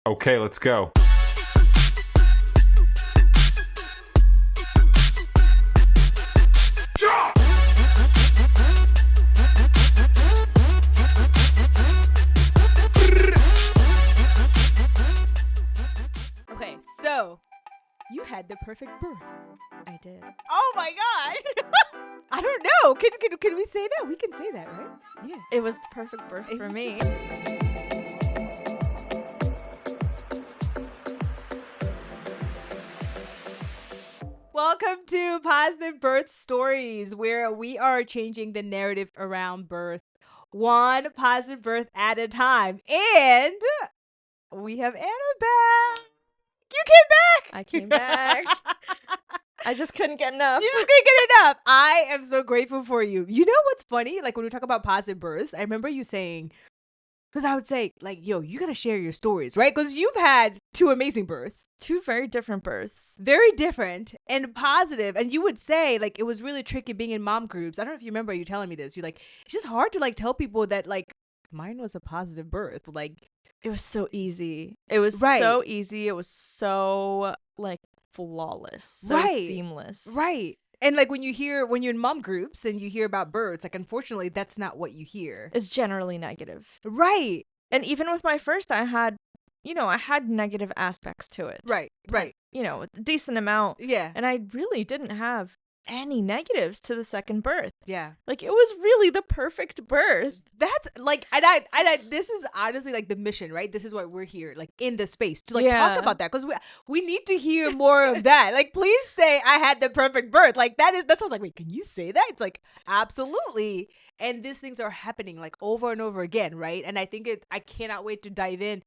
Okay, let's go. Okay, so you had the perfect birth. I did. Oh my god! I don't know. Can we say that? We can say that, right? Yeah. It was the perfect birth for me. Welcome to Positive Birth Stories, where we are changing the narrative around birth, one positive birth at a time. And we have Anna back. You came back. I came back. I just couldn't get enough. You just couldn't get enough. I am so grateful for you. You know what's funny? Like when we talk about positive births, I remember you saying, because I would say, like, yo, you got to share your stories, right? Because you've had two amazing births. Two very different births. Very different and positive. And you would say, like, it was really tricky being in mom groups. I don't know if you remember you telling me this. You're like, it's just hard to, like, tell people that, like, mine was a positive birth. Like, it was so easy. It was Right. so easy. It was so, like, flawless. So Right. seamless. right. And, like, when you're in mom groups and you hear about births, like, unfortunately, that's not what you hear. It's generally negative. Right. And even with my first, I had negative aspects to it. Right. Right. A decent amount. Yeah. And I really didn't have any negatives to the second birth. Yeah. Like, it was really the perfect birth. That's like, and I this is honestly like the mission, right? This is why we're here, like in the space to like Yeah. talk about that, because we need to hear more of that. Like, please say I had the perfect birth. Like that's what I was like. Wait, can you say that? It's like absolutely. And these things are happening like over and over again, right? And I think I cannot wait to dive in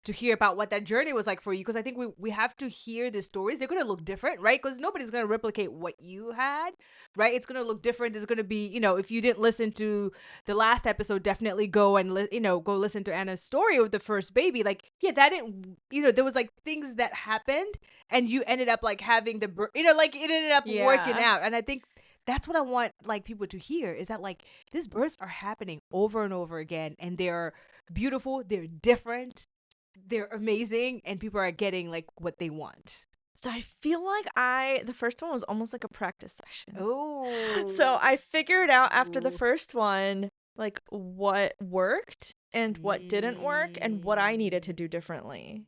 to hear about what that journey was like for you, because I think we have to hear the stories. They're going to look different, right? Because nobody's going to replicate what you had, right? It's going to look different. There's going to be, if you didn't listen to the last episode, definitely go and go listen to Anna's story with the first baby. Like, yeah, that didn't, there was like things that happened and you ended up like having like it ended up working Yeah. out. And I think that's what I want like people to hear, is that like these births are happening over and over again, and they're beautiful, they're different, they're amazing, and people are getting like what they want. So I feel like the first one was almost like a practice session. Oh. So I figured out after the Ooh. first one, like, what worked and what didn't work and what I needed to do differently.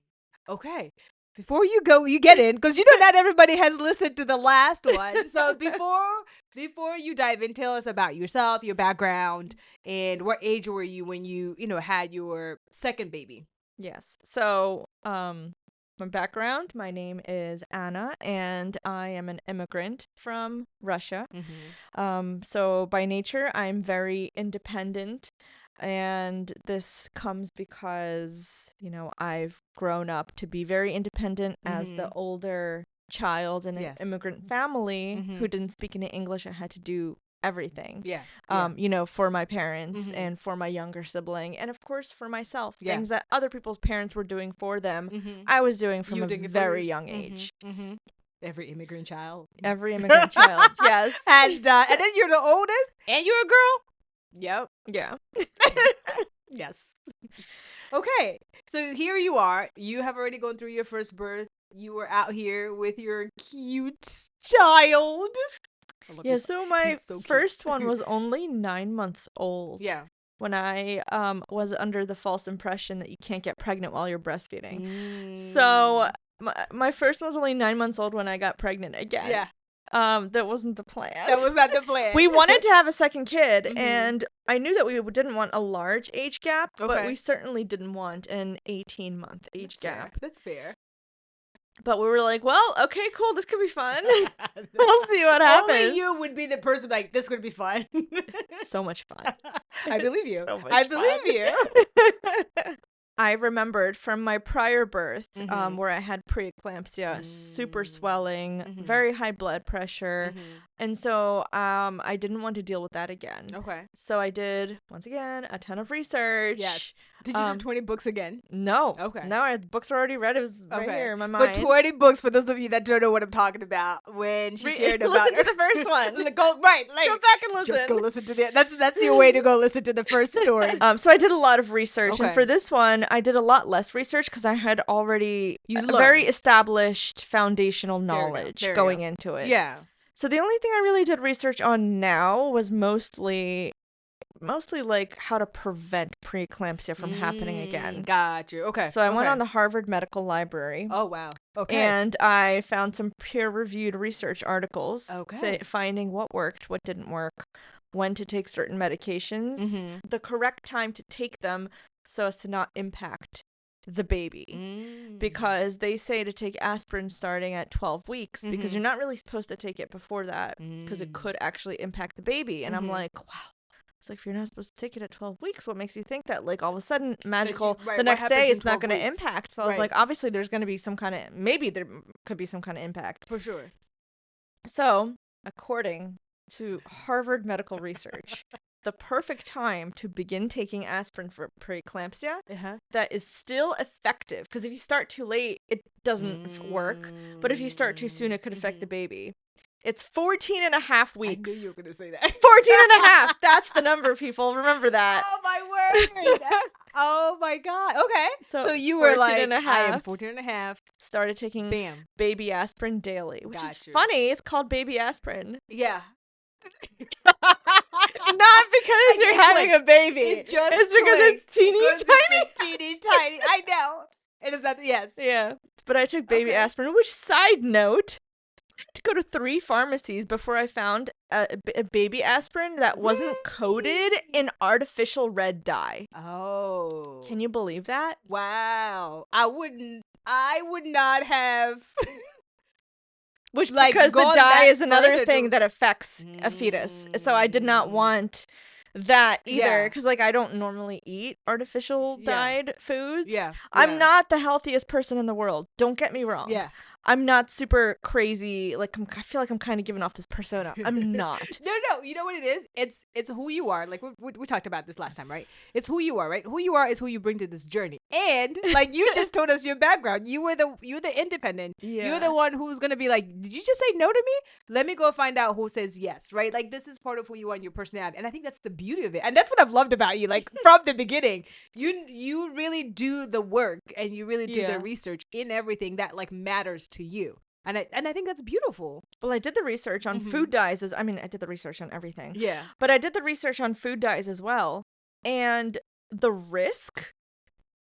Okay. Before you go, you get in, because not everybody has listened to the last one. So before you dive in, tell us about yourself, your background, and what age were you when you had your second baby? Yes. So, my background, my name is Anna, and I am an immigrant from Russia. So by nature, I'm very independent, and this comes because, I've grown up to be very independent as the older child in an Yes. immigrant family who didn't speak any English. I had to do everything. For my parents and for my younger sibling, and of course for myself. Yeah. Things that other people's parents were doing for them, I was doing from a very young age. Every immigrant child. Every immigrant child, yes. And then you're the oldest, and you're a girl. Yep. Yeah. Yes. Okay. So here you are. You have already gone through your first birth. You were out here with your cute child. Yeah, so my he's so cute. first one was only 9 months old. Yeah. When I was under the false impression that you can't get pregnant while you're breastfeeding. So my first one was only 9 months old when I got pregnant again. Yeah. That wasn't the plan. That was not the plan. We wanted to have a second kid, and I knew that we didn't want a large age gap, but Okay. we certainly didn't want an 18-month age gap. That's fair. But we were like, well, okay, cool, this could be fun. We'll see what happens. Only you would be the person like, this would be fun. So much fun. I believe you. So much I fun. believe you. I remembered from my prior birth, where I had preeclampsia, super swelling, very high blood pressure. And so I didn't want to deal with that again. Okay. So I did, once again, a ton of research. Yes. Did you do 20 books again? No. Okay. No, the books are already read. It was right here in my But mind. 20 books, for those of you that don't know what I'm talking about, when she shared about listen to the first one. Go back and listen. Just go listen to that's your way to go listen to the first story. So I did a lot of research, Okay. and for this one, I did a lot less research because I had already learned. very established foundational knowledge going into it. Yeah. So the only thing I really did research on now was mostly like how to prevent preeclampsia from happening again. Got you. Okay. So I went on the Harvard Medical Library. Oh, wow. Okay. And I found some peer-reviewed research articles finding what worked, what didn't work, when to take certain medications, the correct time to take them so as to not impact the baby. Because they say to take aspirin starting at 12 weeks because you're not really supposed to take it before that because it could actually impact the baby. And I'm like, wow. It's like, if you're not supposed to take it at 12 weeks, what makes you think that, like, all of a sudden, magical, the next day it's not going to impact? So I was like, obviously there's going to be some kind of, maybe there could be some kind of impact. For sure. So, according to Harvard Medical Research, the perfect time to begin taking aspirin for preeclampsia that is still effective, because if you start too late, it doesn't work. But if you start too soon, it could affect the baby. It's 14 and a half weeks. I knew you were going to say that. 14 and a half. That's the number, people. Remember that. Oh, my word. Oh, my God. Okay. So you were like, and a half. I am 14 and a half. Started taking baby aspirin daily, which is funny. It's called baby aspirin. Yeah. Not because you're having a baby. It's because it's teeny tiny. Teeny tiny. I know. It is not. Yes. Yeah. But I took baby aspirin, which, side note, I had to go to 3 pharmacies before I found a baby aspirin that wasn't coated in artificial red dye. Oh. Can you believe that? Wow. I would not have. Which, because the dye is another thing that affects a fetus. So I did not want that either. Because, like, I don't normally eat artificial dyed foods. Yeah. I'm not the healthiest person in the world. Don't get me wrong. Yeah. I'm not super crazy. Like, I feel like I'm kind of giving off this persona. I'm not. No. You know what it is? It's who you are. Like, we talked about this last time, right? It's who you are, right? Who you are is who you bring to this journey. And, like, you just told us your background. You're the independent. Yeah. You're the one who's going to be like, did you just say no to me? Let me go find out who says yes, right? Like, this is part of who you are and your personality. And I think that's the beauty of it. And that's what I've loved about you. Like, from the beginning, you really do the work and you really do the research in everything that, like, matters to you. And I think that's beautiful. Well, I did the research on food dyes. I did the research on everything. Yeah. But I did the research on food dyes as well. And the risk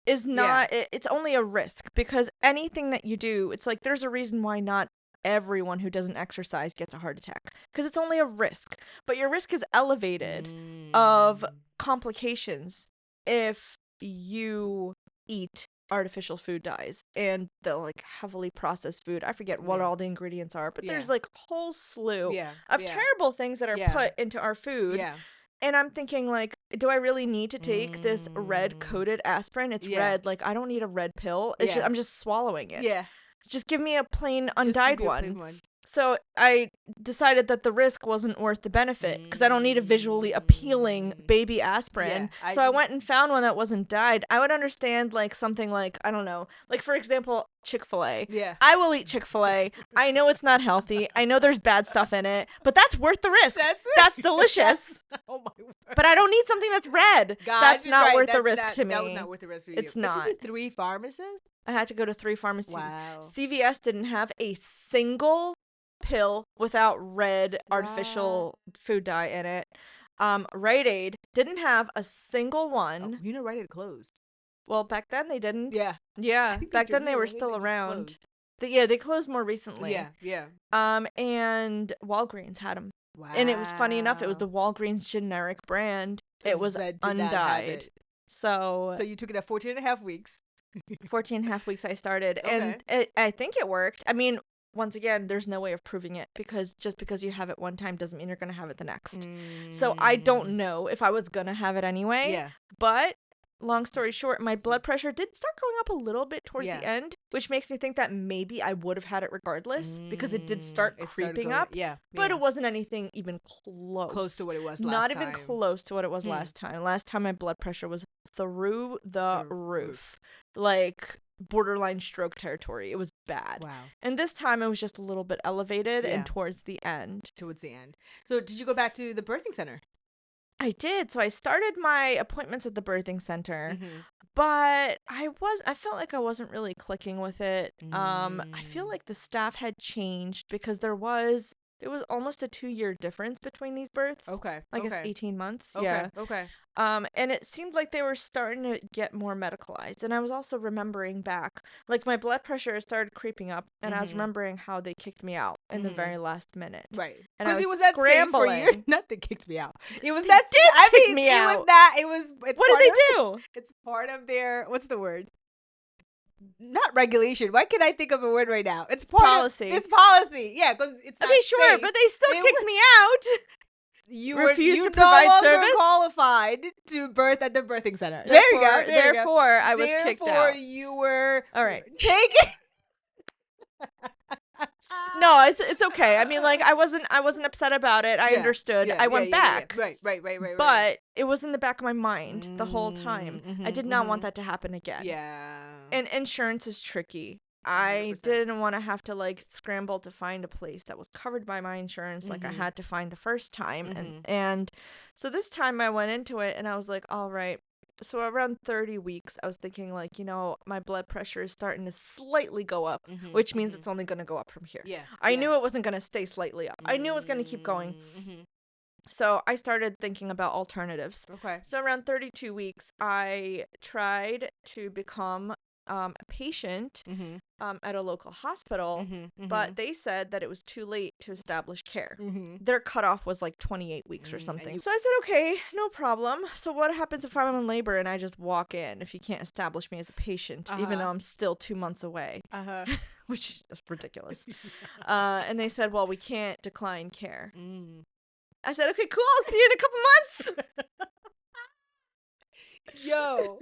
is not, it's only a risk, because anything that you do, it's like there's a reason why not everyone who doesn't exercise gets a heart attack, because it's only a risk. But your risk is elevated of complications if you eat artificial food dyes and the, like, heavily processed food. I forget what all the ingredients are, but there's, like, a whole slew of terrible things that are put into our food. Yeah. And I'm thinking, like, do I really need to take this red coated aspirin? It's red. Like, I don't need a red pill. It's just, I'm just swallowing it. Yeah. Just give me a plain undyed one. So I decided that the risk wasn't worth the benefit, because I don't need a visually appealing baby aspirin. Yeah, so I went and found one that wasn't dyed. I would understand, like, something like, I don't know, like, for example, Chick-fil-A. Yeah. I will eat Chick-fil-A. I know it's not healthy. I know there's bad stuff in it, but that's worth the risk. That's delicious. Oh my word. But I don't need something that's red. That's not worth the risk to me. That was not worth the risk for you. It's not. Did you do 3 pharmacists? I had to go to 3 pharmacies. Wow. CVS didn't have a single pill without red artificial food dye in it. Rite Aid didn't have a single one. Oh, Rite Aid closed. Well, back then they didn't. Yeah. Back then they were still around. They closed more recently. Yeah. And Walgreens had them. Wow. And it was funny enough. It was the Walgreens generic brand. It was undyed. So you took it at 14 and a half weeks. 14 and a half weeks I started. Okay. And I think it worked. I mean, once again, there's no way of proving it, because just because you have it one time doesn't mean you're going to have it the next. So I don't know if I was going to have it anyway. Yeah. But long story short, my blood pressure did start going up a little bit towards the end. which makes me think that maybe I would have had it regardless because it did start creeping up. Yeah. But it wasn't anything even close to what it was last Not time. even close to what it was last time. Last time my blood pressure was through the roof. Like borderline stroke territory. It was bad. Wow. And this time it was just a little bit elevated and towards the end. So did you go back to the birthing center? I did. So I started my appointments at the birthing center, but I felt like I wasn't really clicking with it. I feel like the staff had changed because there was almost a 2-year difference between these births. Okay. I guess 18 months. Okay. Yeah. Okay. And it seemed like they were starting to get more medicalized. And I was also remembering back, like my blood pressure started creeping up, and I was remembering how they kicked me out in the very last minute. Right. And I it was that scrambling. Safe for you. Nothing kicked me out. It was that. Kick me out. It was that. It was. It's what did they do? It's part of their. What's the word? Not regulation. Why can't I think of a word right now? It's policy. It's policy. Yeah, because it's okay. Sure, safe. But they still kicked me out. You refused to no provide service. Qualified to birth at the birthing center. Therefore, there you go. Therefore, I was kicked out. Therefore, you were all right. Taken. No, it's okay. I mean, like I wasn't upset about it. I understood. I went back. Right. But it was in the back of my mind the whole time. I did not want that to happen again. Yeah. And insurance is tricky. I 100%. Didn't want to have to like scramble to find a place that was covered by my insurance like I had to find the first time. And so this time I went into it and I was like, all right. So around 30 weeks, I was thinking like, my blood pressure is starting to slightly go up, which means it's only going to go up from here. Yeah. I knew it wasn't going to stay slightly up. I knew it was going to keep going. So I started thinking about alternatives. Okay. So around 32 weeks, I tried to become a patient at a local hospital, but they said that it was too late to establish care. Their cutoff was like 28 weeks or something. So I said, okay, no problem. So what happens if I'm in labor and I just walk in if you can't establish me as a patient, even though I'm still 2 months away, which is ridiculous. And they said, well, we can't decline care. I said, okay, cool. I'll see you in a couple months. Yo.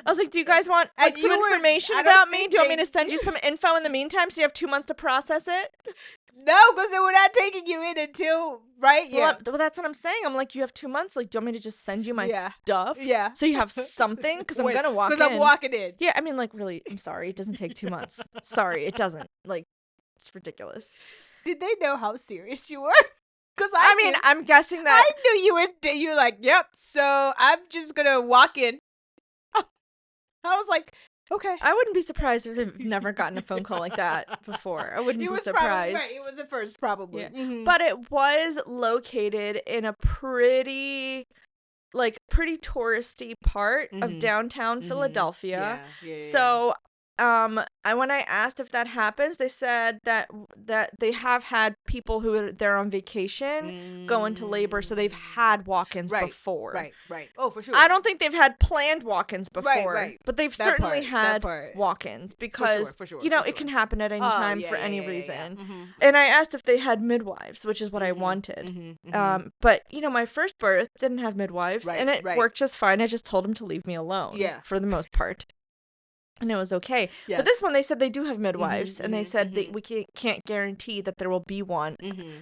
I was like, do you guys want like some information about me? Do you want me to send you some info in the meantime so you have 2 months to process it? No, because they were not taking you in until, right? Yeah. Well, that's what I'm saying. I'm like, you have 2 months. Like, do you want me to just send you my stuff? Yeah. So you have something? Because I'm going to walk in. Because I'm walking in. Yeah, I mean, like, really, I'm sorry. It doesn't take 2 months. Sorry, it doesn't. Like, it's ridiculous. Did they know how serious you were? Because I'm guessing that I knew you were like, yep. So I'm just gonna walk in. I was like, okay. I wouldn't be surprised if they've never gotten a phone call like that before. I wouldn't be surprised. Right. It was the first, probably. Yeah. But it was located in a pretty touristy part of downtown Philadelphia. Yeah. So when I asked if that happens, they said that they have had people who are there on vacation go into labor, so they've had walk-ins before. Right. Oh, for sure. I don't think they've had planned walk-ins before, right. but they've certainly had walk-ins because for sure, it can happen at any time for any reason. Yeah. And I asked if they had midwives, which is what I wanted. But my first birth didn't have midwives, and it worked just fine. I just told them to leave me alone for the most part. And it was okay. Yeah. But this one, they said they do have midwives. And they said that we can't guarantee that there will be one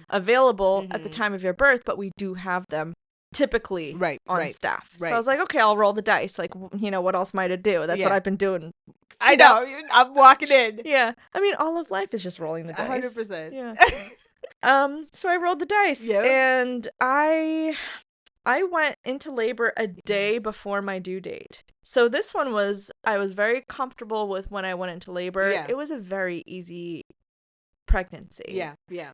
available at the time of your birth, but we do have them typically on staff. So I was like, okay, I'll roll the dice. Like, what else am I to do? That's what I've been doing. I know. I'm walking in. Yeah. I mean, all of life is just rolling the dice. 100%. Yeah. So I rolled the dice. And I went into labor a day before my due date. So this one I was very comfortable with when I went into labor. Yeah. It was a very easy pregnancy. Yeah.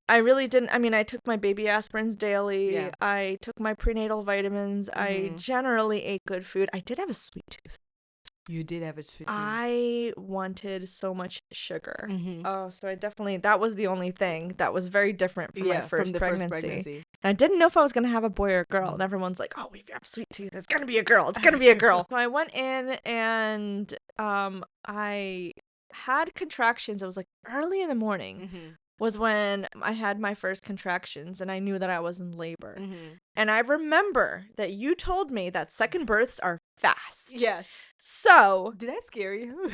I really didn't. I mean, I took my baby aspirins daily. Yeah. I took my prenatal vitamins. I generally ate good food. I did have a sweet tooth. You did have a sweet tooth. I wanted so much sugar. Oh, so that was the only thing that was very different from my first pregnancy. And I didn't know if I was going to have a boy or a girl. And everyone's like, oh, if you have a sweet tooth, it's going to be a girl. It's going to be a girl. So I went in and I had contractions. It was like early in the morning. was when I had my first contractions and I knew that I was in labor. Mm-hmm. And I remember that you told me that second births are fast. Yes. So did I scare you?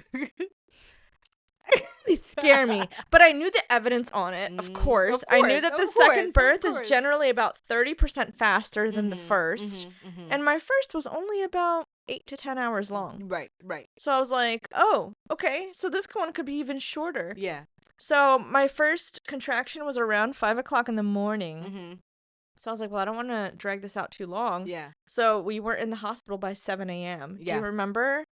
really scare me, but I knew the evidence on it, of course. I knew that the second birth is generally about 30% faster than the first, and my first was only about 8 to 10 hours long. Right. So I was like, oh, okay, so this one could be even shorter. Yeah. So my first contraction was around 5 o'clock in the morning. Mm-hmm. So I was like, well, I don't want to drag this out too long. Yeah. So we were in the hospital by 7 a.m. Yeah. Do you remember?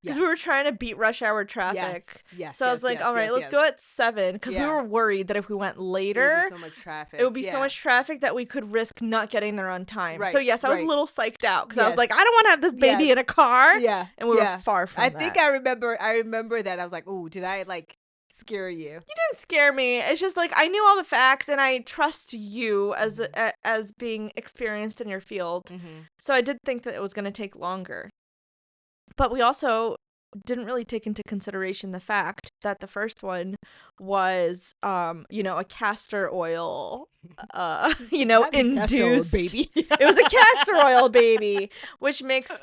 Because Yes. we were trying to beat rush hour traffic. Yes. So I was like, all right, let's go at 7. Because we were worried that if we went later, it would be so much traffic. It would be so much traffic that we could risk not getting there on time. Right. So yes, I was a little psyched out because I was like, I don't want to have this baby in a car. Yeah. And we were far from that. I think I remember that. I was like, ooh, did I like scare you? You didn't scare me. It's just like I knew all the facts and I trust you as being experienced in your field. Mm-hmm. So I did think that it was going to take longer. But we also didn't really take into consideration the fact that the first one was a castor oil induced baby. It was a castor oil baby, which makes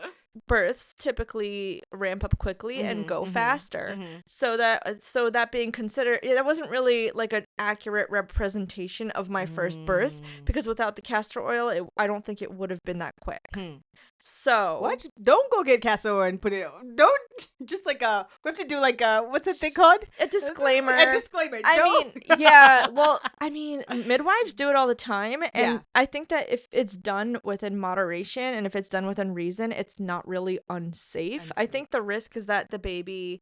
births typically ramp up quickly and go faster. So that being considered, that wasn't really like an accurate representation of my first birth, because without the castor oil, I don't think it would have been that quick. So what? Don't go get castor oil and put it. Don't just we have to do what's that thing called? A disclaimer. A disclaimer. Midwives do it all the time, and I think that if it's done within moderation and if it's done within reason, it's not really unsafe. I think the risk is that the baby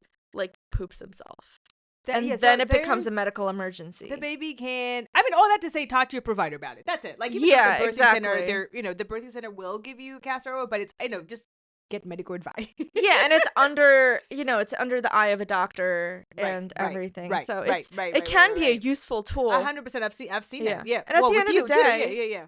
poops himself. Then it becomes a medical emergency. The baby can. All that to say, talk to your provider about it. That's it. Even at the birthing center, the birthing center will give you castor oil, but it's just get medical advice. Yeah, and it's under the eye of a doctor and everything. Right, so it can be a useful tool. 100%. I've seen it. Yeah. And at the end of the day, yeah.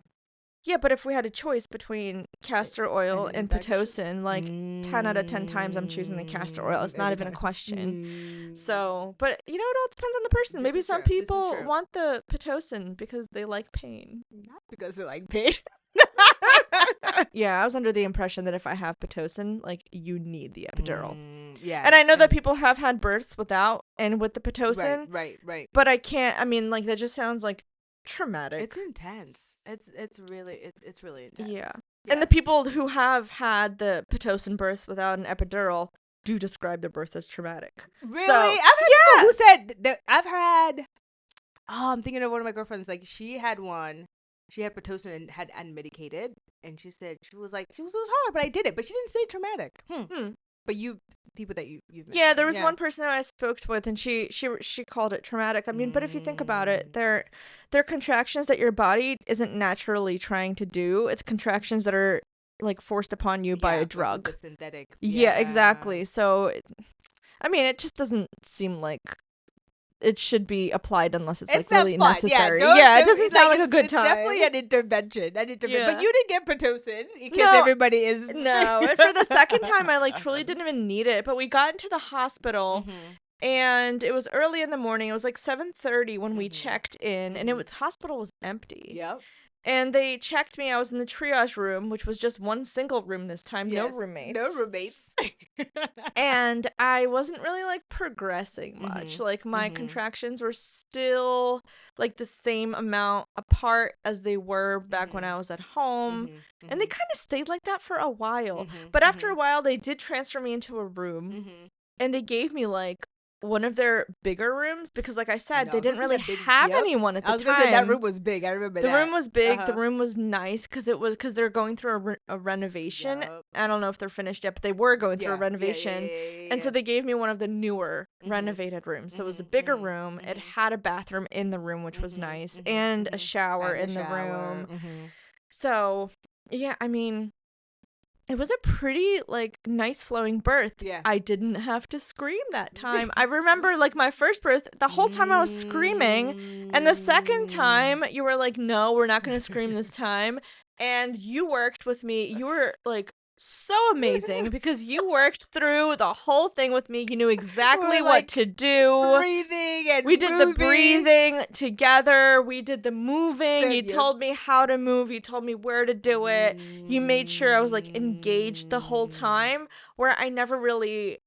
Yeah, but if we had a choice between castor oil and Pitocin, 10 out of 10 times I'm choosing the castor oil. It's not even a question. So, but it all depends on the person. Maybe some people want the Pitocin because they like pain. Not because they like pain. Yeah, I was under the impression that if I have Pitocin, you need the epidural. Yeah. And I know that people have had births without and with the Pitocin. Right. But I can't, that just sounds traumatic. It's intense. It's really intense. Yeah. And the people who have had the Pitocin births without an epidural do describe the birth as traumatic. Really? So, I've had people who said that. I'm thinking of one of my girlfriends. She had one. She had Pitocin and had unmedicated, and she said it was hard, but I did it. But she didn't say traumatic. But people that you've met, there was one person I spoke with, and she called it traumatic. But if you think about it, they're contractions that your body isn't naturally trying to do. It's contractions that are forced upon you by a drug. The synthetic. Yeah, exactly. So, it just doesn't seem like it should be applied unless it's really necessary. It doesn't sound like a good time. It's definitely an intervention. Yeah. But you didn't get Pitocin because everybody is. No, and for the second time, I truly didn't even need it. But we got into the hospital, and it was early in the morning. It was 7:30 when we checked in, and the hospital was empty. Yep. And they checked me. I was in the triage room, which was just one single room this time. Yes, no roommates. No roommates. And I wasn't really progressing much. My contractions were still the same amount apart as they were back when I was at home. And they kind of stayed like that for a while. But after a while, they did transfer me into a room. And they gave me one of their bigger rooms because, like I said, they didn't really have anyone at the time. I was gonna say that room was big. I remember the room was big. The room was nice because they're going through a renovation. I don't know if they're finished yet, but they were going through a renovation, and so they gave me one of the newer renovated rooms. So it was a bigger room. It had a bathroom in the room, which was nice, and a shower in the room. So yeah, it was a pretty nice flowing birth. Yeah. I didn't have to scream that time. I remember my first birth, the whole time I was screaming, and the second time you were no, we're not going to scream this time. And you worked with me. You were so amazing because you worked through the whole thing with me. You knew exactly what to do. Breathing and we did the breathing together. We did the moving. You told me how to move. You told me where to do it. You made sure I was like engaged the whole time, where I never really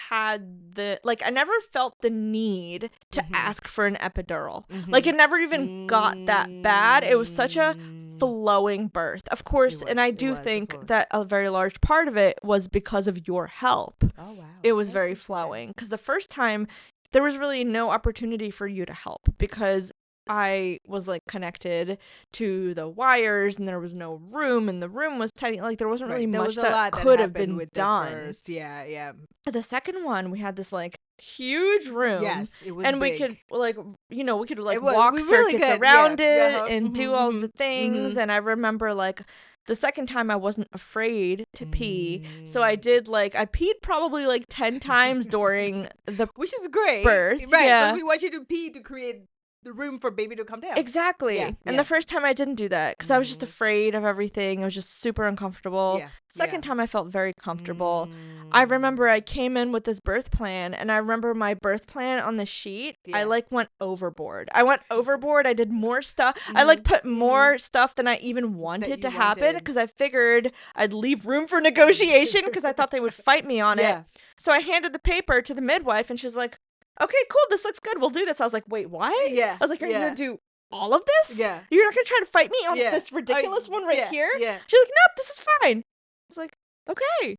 had I never felt the need to ask for an epidural. Like it never even got that bad. It was such a flowing birth, of course, and I do think that a very large part of it was because of your help. Oh wow. It was very flowing because the first time there was really no opportunity for you to help because I was like connected to the wires and there was no room and the room was tiny. Like there wasn't really much that could have been done. Yeah. The second one, we had this like huge room. Yes, it was and big. we could walk circuits around it and do all the things. And I remember like the second time I wasn't afraid to pee. So I did I peed probably like 10 times during the which is great. Birth. Right. Yeah. Because we want you to pee to create the room for baby to come down. Exactly. Yeah, and the first time I didn't do that because I was just afraid of everything. I was just super uncomfortable. Yeah. Second time I felt very comfortable. I remember I came in with this birth plan and I remember my birth plan on the sheet. I went overboard. I did more stuff. I put more stuff than I even wanted to happen because I figured I'd leave room for negotiation because I thought they would fight me on it. So I handed the paper to the midwife and she's like, okay, cool, this looks good, we'll do this. I was like, wait, what? Yeah. I was like, are you gonna do all of this? Yeah. You're not gonna try to fight me on this ridiculous one right here? Yeah. She's like, nope, this is fine. I was like, okay,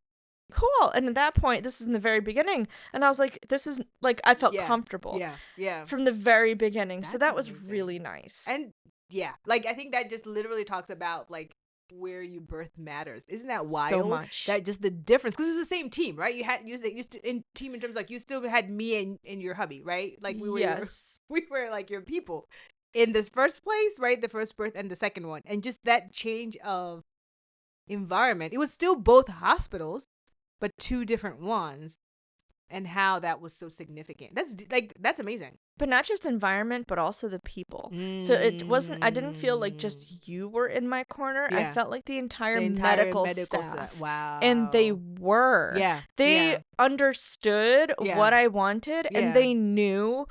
cool. And at that point, this is in the very beginning, and I was like, this is like, I felt comfortable. Yeah. From the very beginning. So That's that was amazing. really nice. And I think that just literally talks about like where you birth matters. Isn't that wild? So much. That just the difference, because it was the same team, right? You used to in team in terms of, like, you still had me and your hubby, right? Like we were we were like your people in this first place, right? The first birth and the second one, and just that change of environment. It was still both hospitals, but two different ones, and how that was so significant. That's amazing. But not just environment, but also the people. So it wasn't, I didn't feel like just you were in my corner. Yeah. I felt like the entire medical staff. staff. Wow. And they were. Yeah. They understood what I wanted and they knew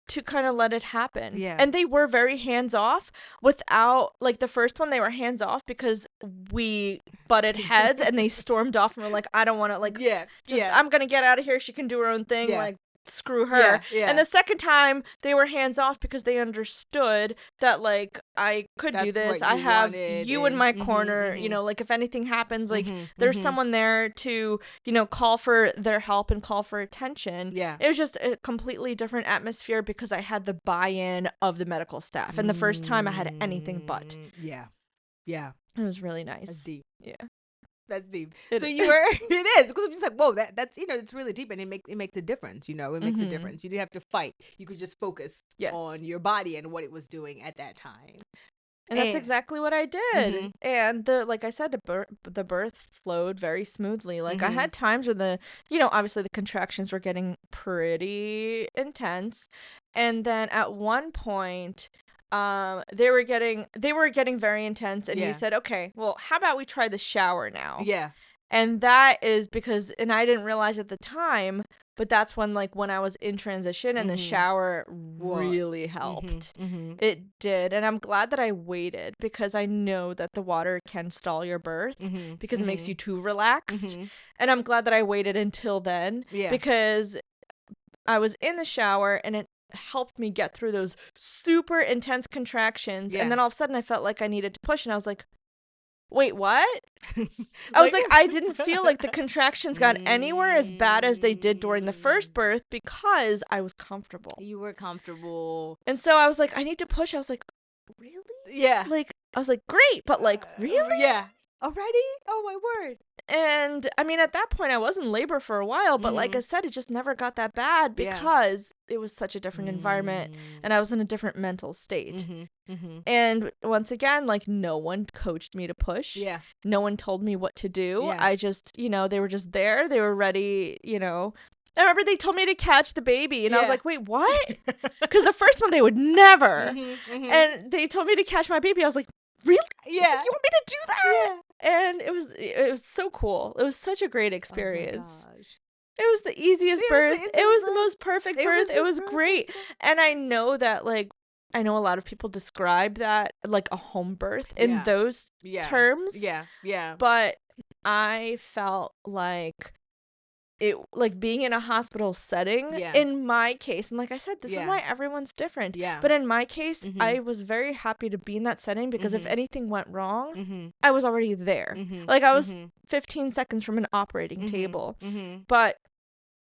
to kind of let it happen. Yeah. And they were very hands off without, like the first one, they were hands off because we butted heads and they stormed off and were like, I don't want to, I'm going to get out of here. She can do her own thing. Like, screw her. And the second time they were hands off because they understood that like I could do this. I have you in my corner, you know, like if anything happens, like there's someone there to, you know, call for their help and call for attention. It was just a completely different atmosphere because I had the buy-in of the medical staff. And the first time I had anything but. Yeah. It was really nice. That's deep. Yeah. That's deep. So you were, it is, because I'm just like, whoa, that's, you know, it's really deep, and it makes a difference, you know, it makes a difference. You didn't have to fight. You could just focus on your body and what it was doing at that time. And that's exactly what I did. And like I said, the birth flowed very smoothly. Like I had times where obviously the contractions were getting pretty intense. And then at one point, they were getting very intense, and you said, okay, well, how about we try the shower now? And that is because, and I didn't realize at the time, but that's when I was in transition, and the shower really helped. It did. And I'm glad that I waited, because I know that the water can stall your birth because it makes you too relaxed. And I'm glad that I waited until then, because I was in the shower and it helped me get through those super intense contractions. And then all of a sudden I felt like I needed to push, and I was like, wait, what? I was like, I didn't feel like the contractions got anywhere as bad as they did during the first birth because I was comfortable. You were comfortable. And so I was like, I need to push. I was like, really? Yeah. Like, I was like, great, but like, really? Yeah. Already? Oh, my word. And I mean, at that point I was in labor for a while, but like I said, it just never got that bad because it was such a different environment and I was in a different mental state. And once again, like, no one coached me to push. No one told me what to do. I just, they were just there. They were ready, I remember they told me to catch the baby, and I was like, wait, what? Because the first one they would never. And they told me to catch my baby. I was like, really? Yeah. You want me to do that? And it was so cool. It was such a great Oh experience. my gosh. It was the easiest birth. It was the most perfect birth. It was great. Birth. And I know that, like, I know a lot of people describe that like a home birth in those terms. Yeah. Yeah. But I felt like it, like being in a hospital setting in my case, and like I said, this is why everyone's different. But in my case, I was very happy to be in that setting because if anything went wrong, I was already there. Like I was 15 seconds from an operating table. But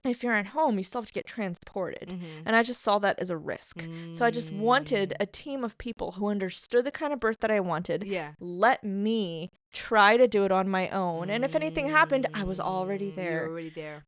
if you're at home, you still have to get transported. And I just saw that as a risk. So I just wanted a team of people who understood the kind of birth that I wanted. Let me try to do it on my own. And if anything happened, I was already there. You were already there.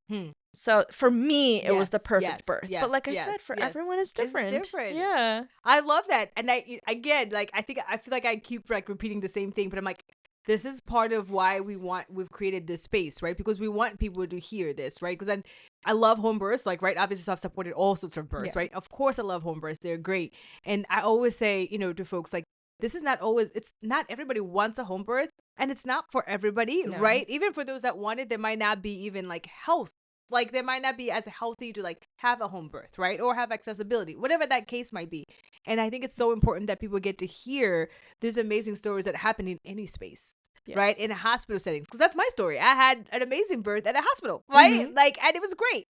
So for me, it was the perfect birth. But like I said, for everyone, it's different. It's different. Yeah. I love that. And I feel like I keep like repeating the same thing, but I'm like, this is part of why we've created this space, right? Because we want people to hear this, right? Because I love home births, like, right? Obviously, so I've supported all sorts of births, right? Of course, I love home births. They're great. And I always say, to folks, like, this is it's not everybody wants a home birth, and it's not for everybody, right? Even for those that want it, there might not be even like health. Like, they might not be as healthy to like have a home birth, right? Or have accessibility, whatever that case might be. And I think it's so important that people get to hear these amazing stories that happen in any space. Right, in a hospital settings, because that's my story. I had an amazing birth at a hospital, right? Like, and it was great.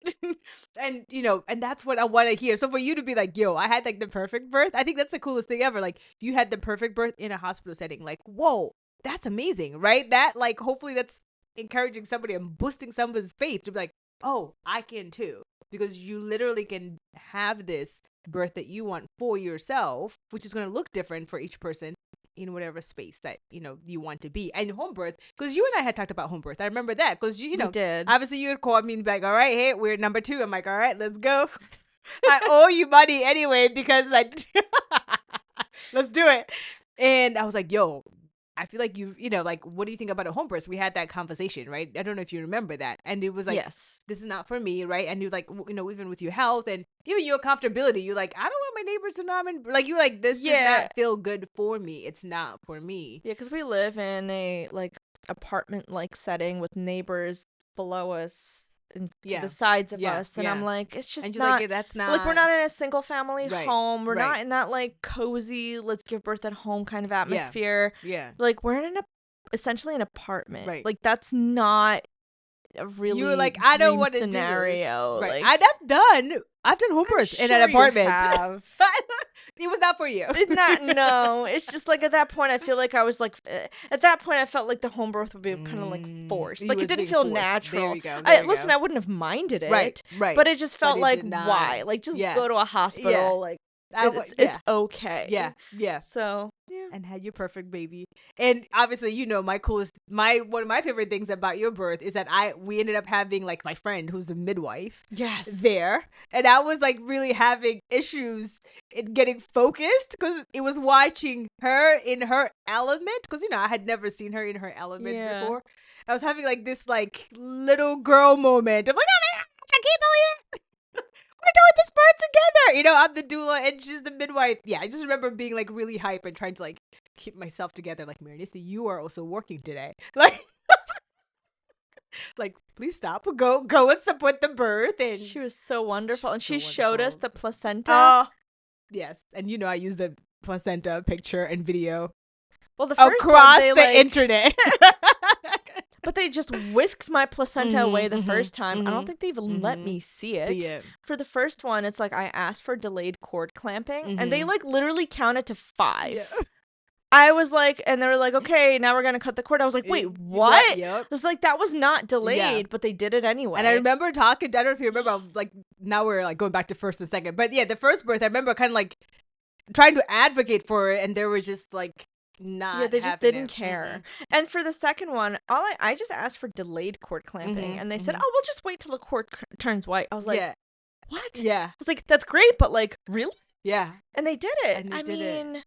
And and that's what I want to hear. So for you to be like, yo, I had like the perfect birth, I think that's the coolest thing ever. Like, you had the perfect birth in a hospital setting. Like, whoa, that's amazing, right? That, like, hopefully that's encouraging somebody and boosting somebody's faith to be like, oh, I can too, because you literally can have this birth that you want for yourself, which is going to look different for each person in whatever space that you want to be. And home birth, because you and I had talked about home birth, I remember that, because we did. Obviously you had called me and be like, all right, hey, we're number 2. I'm like, all right, let's go. I owe you money anyway, because let's do it. And I was like, yo, I feel like like, what do you think about a home birth? We had that conversation, right? I don't know if you remember that. And it was like, yes, this is not for me, right? And you're like, even with your health and even your comfortability, you're like, I don't want my neighbors to know I'm in, like, you're like, this does not feel good for me. It's not for me. Yeah, because we live in a, like, apartment-like setting with neighbors below us and to the sides of us, and I'm like, it's just not, like, that's not, like, we're not in a single family home, we're not in that, like, cozy, let's give birth at home kind of atmosphere. Like, we're in essentially an apartment, like, that's not a really, you were like, I don't want to scenario. Right. Like, I've done home births in an apartment. It was not for you. No. It's just like, at that point, I feel like I was like, at that point, I felt like the home birth would be kind of like forced. Like, it didn't feel natural. There you go. Listen, I wouldn't have minded it. Right. But it just felt like, why? Like, just go to a hospital. Like, it's okay. Yeah. So, and had your perfect baby. And obviously, one of my favorite things about your birth is that we ended up having, like, my friend who's a midwife there, and I was like really having issues in getting focused because it was watching her in her element, because I had never seen her in her element before. I was having like this like little girl moment of like, oh my gosh, I can't believe it. We're doing this birth together. I'm the doula and she's the midwife. Yeah, I just remember being like really hype and trying to like keep myself together. Like, Marinisi, you are also working today. Like, please stop. Go and support the birth. And she was so wonderful. And she showed us the placenta. Oh, yes. And I used the placenta picture and video. Well, the first across one, the internet. But they just whisked my placenta away the first time. I don't think they even let me see it. For the first one, it's like I asked for delayed cord clamping, and they like literally counted to 5. Yeah. I was like, and they were like, okay, now we're going to cut the cord. I was like, wait, what? Yep. I was like, that was not delayed, but they did it anyway. And I remember talking, I don't know if you remember, like, now we're like going back to first and second. But yeah, the first birth, I remember kind of like trying to advocate for it, and they were just like, they just didn't care. And for the second one, I just asked for delayed cord clamping, and they said, oh, we'll just wait till the cord turns white. I was like, what? Yeah. I was like, that's great, but like, really? Yeah. And they did it. I mean,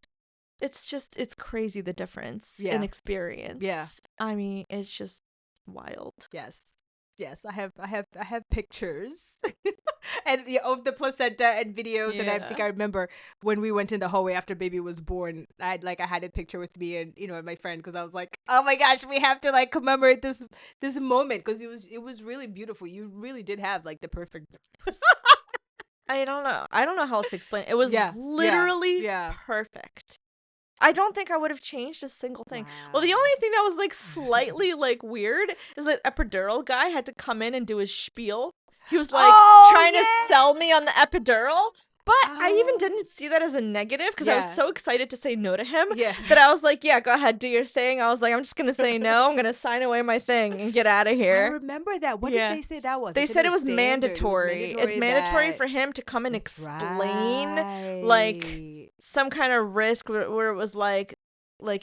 it's crazy, the difference in experience. Yeah. I mean, it's just wild. Yes. Yes, I have pictures and of the placenta and videos, and I think I remember when we went in the hallway after baby was born. I had a picture with me and and my friend, because I was like, oh my gosh, we have to like commemorate this moment, because it was really beautiful. You really did have like the perfect. I don't know how else to explain it. It was literally perfect. I don't think I would have changed a single thing. Wow. Well, the only thing that was like slightly like weird is that epidural guy had to come in and do his spiel. He was like trying to sell me on the epidural. But I even didn't see that as a negative, because I was so excited to say no to him that I was like, yeah, go ahead, do your thing. I was like, I'm just going to say no. I'm going to sign away my thing and get out of here. I remember that. What did they say that was? They said it was mandatory. It's mandatory for him to come and explain like some kind of risk where it was like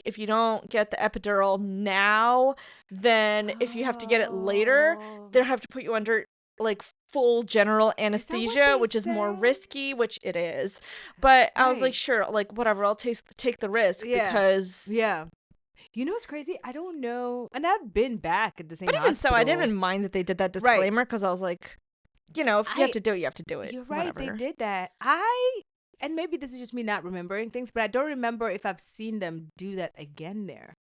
if you don't get the epidural now, then if you have to get it later, they'll have to put you under like full general anesthesia, which is more risky, which it is. But I was like, sure, like whatever, I'll take the risk because you know what's crazy? I don't know, and I've been back at the same. But even so, I didn't even mind that they did that disclaimer, because I was like, if you have to do it, you have to do it. You're right. Whatever. They did that. And maybe this is just me not remembering things, but I don't remember if I've seen them do that again there.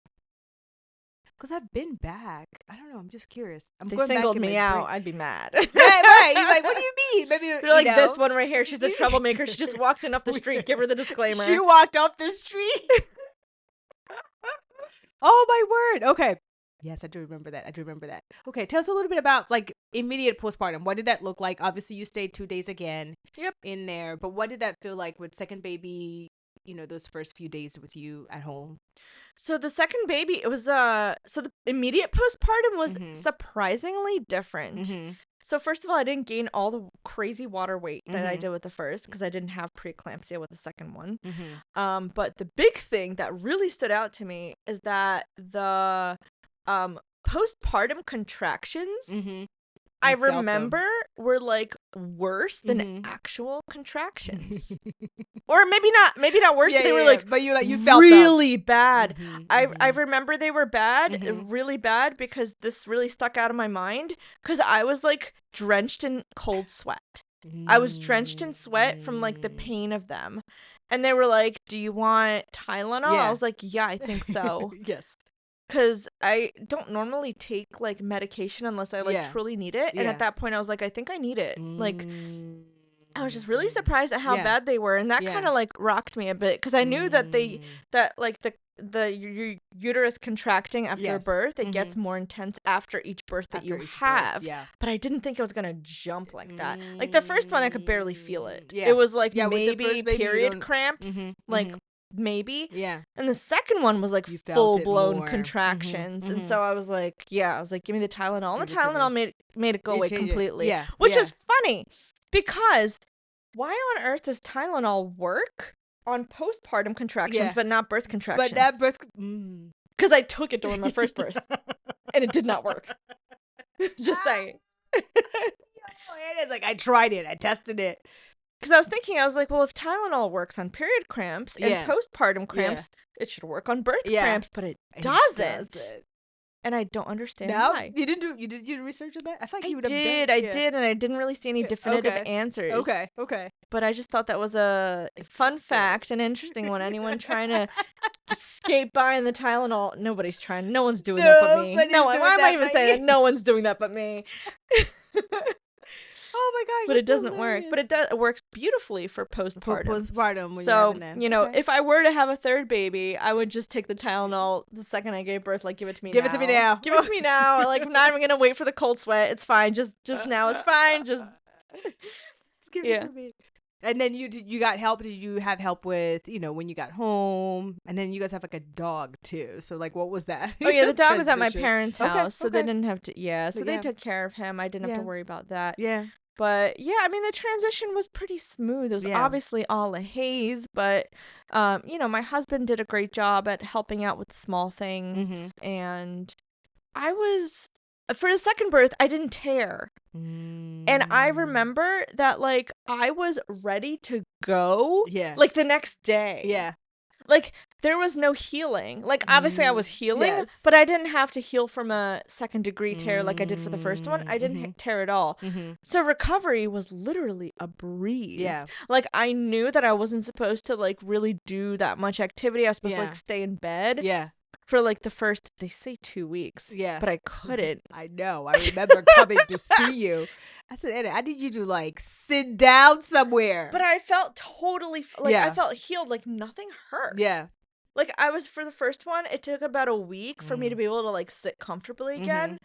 Because I've been back. I don't know. I'm just curious. They singled me out. I'd be mad. Right. You're like, what do you mean? Maybe they're like, this one right here. She's a troublemaker. She just walked in off the street. Give her the disclaimer. She walked off the street. Oh, my word. Okay. Yes, I do remember that. Okay, tell us a little bit about like immediate postpartum. What did that look like? Obviously, you stayed 2 days again. In there. But what did that feel like with second baby? Those first few days with you at home. So the second baby, it was so the immediate postpartum was surprisingly different. So first of all, I didn't gain all the crazy water weight that I did with the first, because I didn't have preeclampsia with the second one. But the big thing that really stood out to me is that the postpartum contractions, I remember, were like worse than actual contractions. Or maybe not worse, but they were like, but you felt really bad. I remember they were bad, really bad, because this really stuck out of my mind, because I was like drenched in cold sweat. I was drenched in sweat from like the pain of them. And they were like, do you want Tylenol? I was like, yeah, I think so. Yes. Because I don't normally take like medication unless I like truly need it. And at that point I was like, I think I need it. Like, I was just really surprised at how bad they were. And that kind of like rocked me a bit, because I knew that your uterus contracting after birth, it gets more intense after each birth that you have. But I didn't think it was going to jump like that. Like the first one, I could barely feel it. It was like maybe period cramps, like maybe. And the second one was like full-blown contractions. And so I was like, give me the Tylenol. And the Tylenol made it go away completely. Which is funny, because why on earth does Tylenol work on postpartum contractions but not birth contractions? But that birth... Because I took it during my first birth and it did not work. Just saying. It is like, I tried it. I tested it. Because I was thinking, I was like, well, if Tylenol works on period cramps and postpartum cramps, it should work on birth cramps, but it doesn't. And I don't understand why. You did you research on that? I thought you would have done. I did, and I didn't really see any definitive answers. Okay. But I just thought that was a fun fact, an interesting one. Anyone trying to skate by in the Tylenol? Nobody's trying. No one's doing that but me. No one. Why am I even saying that? No one's doing that but me. Oh my gosh! But it doesn't work. But it works beautifully for postpartum. Postpartum. So if I were to have a third baby, I would just take the Tylenol the second I gave birth. Like, give it to me now. Give it to me now. Give it to me now. Or like, I'm not even gonna wait for the cold sweat. It's fine. Just now. It's fine. Just give it to me. And then you got help. Did you have help with when you got home? And then you guys have like a dog too. So like, what was that? Oh yeah, the dog was at my parents' house, so they didn't have to. Yeah, so they took care of him. I didn't have to worry about that. Yeah. But yeah, I mean, the transition was pretty smooth. It was obviously all a haze, but my husband did a great job at helping out with the small things, and I was, for the second birth, I didn't tear. And I remember that like I was ready to go like the next day. Yeah. Like there was no healing. Like, obviously I was healing, Yes. but I didn't have to heal from a second degree tear like I did for the first one. I didn't tear at all. So recovery was literally a breeze. Yeah. Like, I knew that I wasn't supposed to like really do that much activity. I was supposed to like stay in bed. Yeah. For like the first, they say 2 weeks. Yeah. But I couldn't. I know. I remember coming to see you. I said, Anna, I need you to like sit down somewhere. But I felt totally, like, I felt healed. Like, nothing hurt. Yeah. Like, I was, for the first one, it took about a week for me to be able to like sit comfortably again.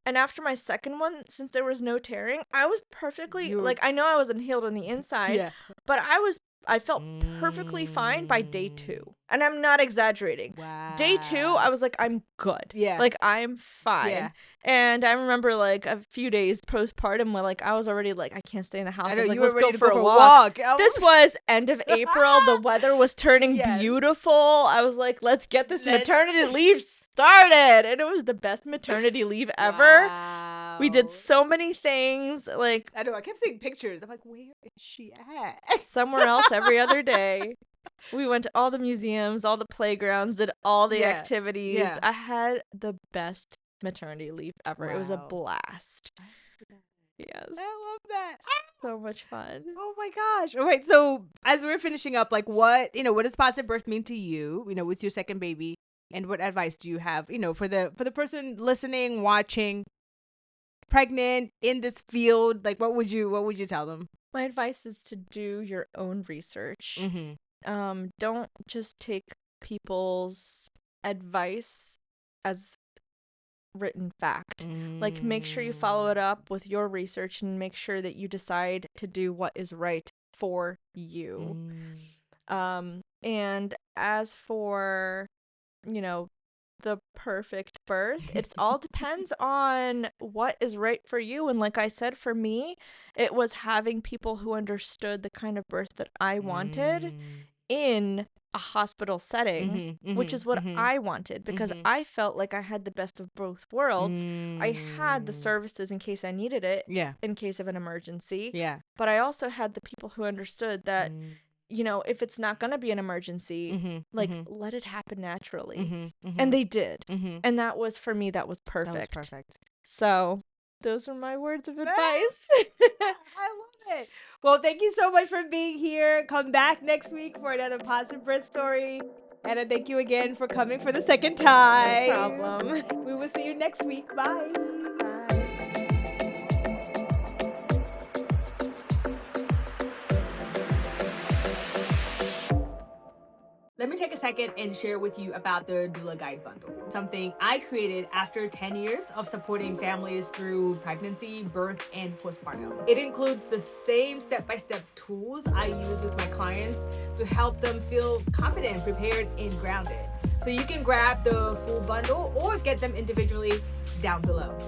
And after my second one, since there was no tearing, I was perfectly, like, I know I wasn't healed on the inside, but I felt perfectly fine by day 2. And I'm not exaggerating. Wow. Day 2, I was like, I'm good. Yeah. Like, I'm fine. Yeah. And I remember, like, a few days postpartum where, like, I was already, like, I can't stay in the house. I know, I was like, you were let's ready go to for a walk. Oh. This was end of April. The weather was turning beautiful. I was like, let's get this maternity leave started. And it was the best maternity leave ever. Wow. We did so many things. Like, I know, I kept seeing pictures. I'm like, where is she at? Somewhere else every other day. We went to all the museums, all the playgrounds, did all the activities. Yeah. I had the best maternity leave ever. It was a Wow. blast. Yes. I love that. So much fun. Oh my gosh. All right. So as we're finishing up, like what does positive birth mean to you, with your second baby? And what advice do you have, for the person listening, watching, pregnant in this field? Like what would you tell them? My advice is to do your own research. Don't just take people's advice as written fact. Like, make sure you follow it up with your research and make sure that you decide to do what is right for you. And as for, the perfect birth, it all depends on what is right for you. And like I said, for me, it was having people who understood the kind of birth that I wanted in a hospital setting, which is what I wanted, because I felt like I had the best of both worlds. I had the services in case I needed it, in case of an emergency. But I also had the people who understood that, if it's not going to be an emergency, let it happen naturally. And they did. And that was, for me, that was perfect. That was perfect. So those are my words of advice. I love it. Well, thank you so much for being here. Come back next week for another positive birth story. And thank you again for coming for the second time. No problem. We will see you next week. Bye. Let me take a second and share with you about the Doula Guide Bundle, something I created after 10 years of supporting families through pregnancy, birth, and postpartum. It includes the same step-by-step tools I use with my clients to help them feel confident, prepared, and grounded. So you can grab the full bundle or get them individually down below.